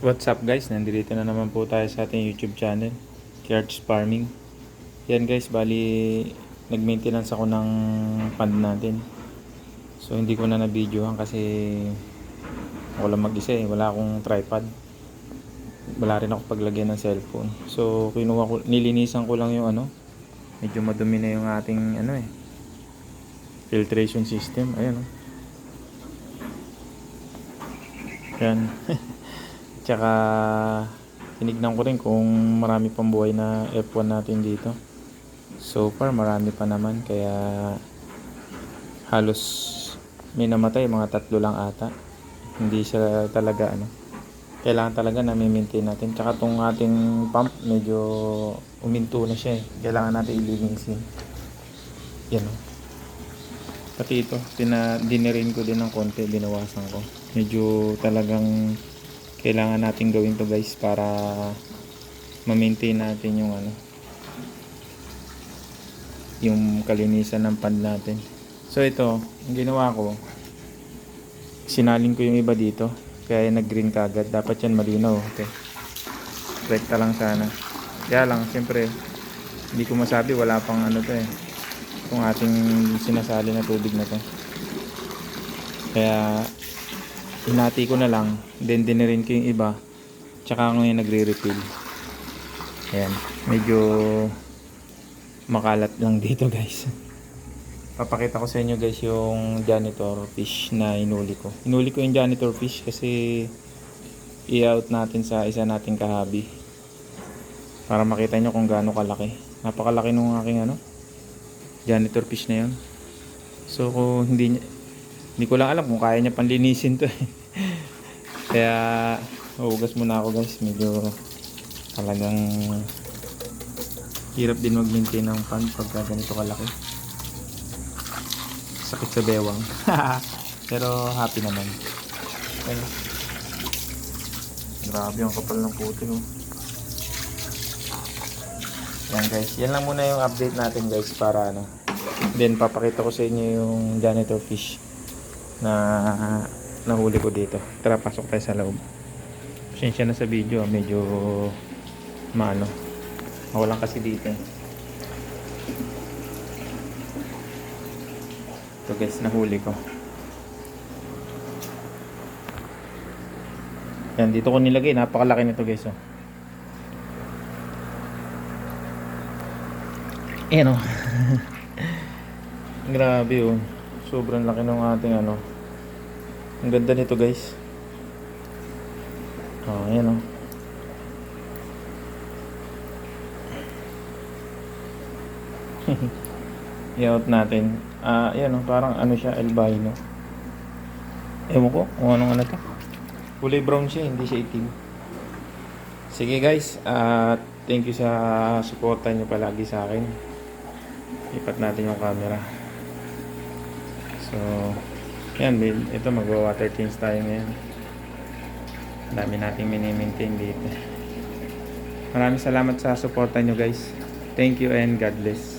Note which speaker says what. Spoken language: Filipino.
Speaker 1: What's up guys, nandito na naman po tayo sa ating YouTube channel, Kiertz Farming. Yan guys, bali nag-maintenance ako ng pond natin. So hindi ko na na-videohan kasi ako lang mag-isa eh, wala akong tripod. Wala rin ako paglagyan ng cellphone. So nilinisan ko lang yung medyo madumi na yung ating filtration system. Ayan oh. Yan. Tsaka tinignan ko rin kung marami pang buhay na F1 natin dito. So far marami pa naman, kaya halos may namatay, mga 3 lang ata. Hindi siya talaga kailangan talaga na maintain natin. Tsaka tong ating pump medyo uminto na siya eh. Kailangan natin ilinisin. Yan o. Pati ito, dinirin ko din ng konti, binawasan ko. Medyo talagang kailangan natin gawin to guys para ma-maintain natin yung kalinisan ng pond natin. So ito, ang ginawa ko, sinalin ko yung iba dito, kaya nag-green kagad. Dapat yan malinaw. Okay, rekta lang sana. Kaya lang siyempre hindi ko masabi, wala pang to eh, itong ating sinasali na tubig na to. Kaya hinati ko na lang, then dinirin ko yung iba, tsaka ako yung nagre-refill. Ayan, medyo makalat lang dito guys. Papakita ko sa inyo guys yung janitor fish na inuli ko. Inuli ko yung janitor fish kasi i-out natin sa isa nating kahabi para makita nyo kung gaano kalaki. Napakalaki nung aking janitor fish na yun. So kung hindi ko lang alam kung kaya niya panlinisin to eh. Kaya hugas muna ako guys. Medyo talagang hirap din mag-maintain ng pond pagka ganito kalaki. Sakit sa bewang. Pero happy naman. Ayun. Grabe ang kapal ng puti oh. Yan guys, yan lang muna yung update natin guys, para then papakita ko sa inyo yung janitor fish na nahuli ko dito. Tara, pasok tayo sa loob. Pasensya na sa video, medyo mawalan kasi dito. Ito guys, nahuli ko. Yan, dito ko nilagay, napakalaki nito guys oh. Ayan oh. Grabe oh, sobrang laki ng ating ang ganda nito guys. Oh, ayan oh. I-out natin. Ayan oh, parang siya, albino. Ewan ko kung anong to. Kulay brown siya, hindi siya itim. Sige guys, thank you sa suporta nyo palagi sa akin. Ipat natin yung camera. So yan, ito magwa-water change tayo ngayon. Dami nating mini-maintain dito. Maraming salamat sa suporta nyo guys. Thank you and God bless.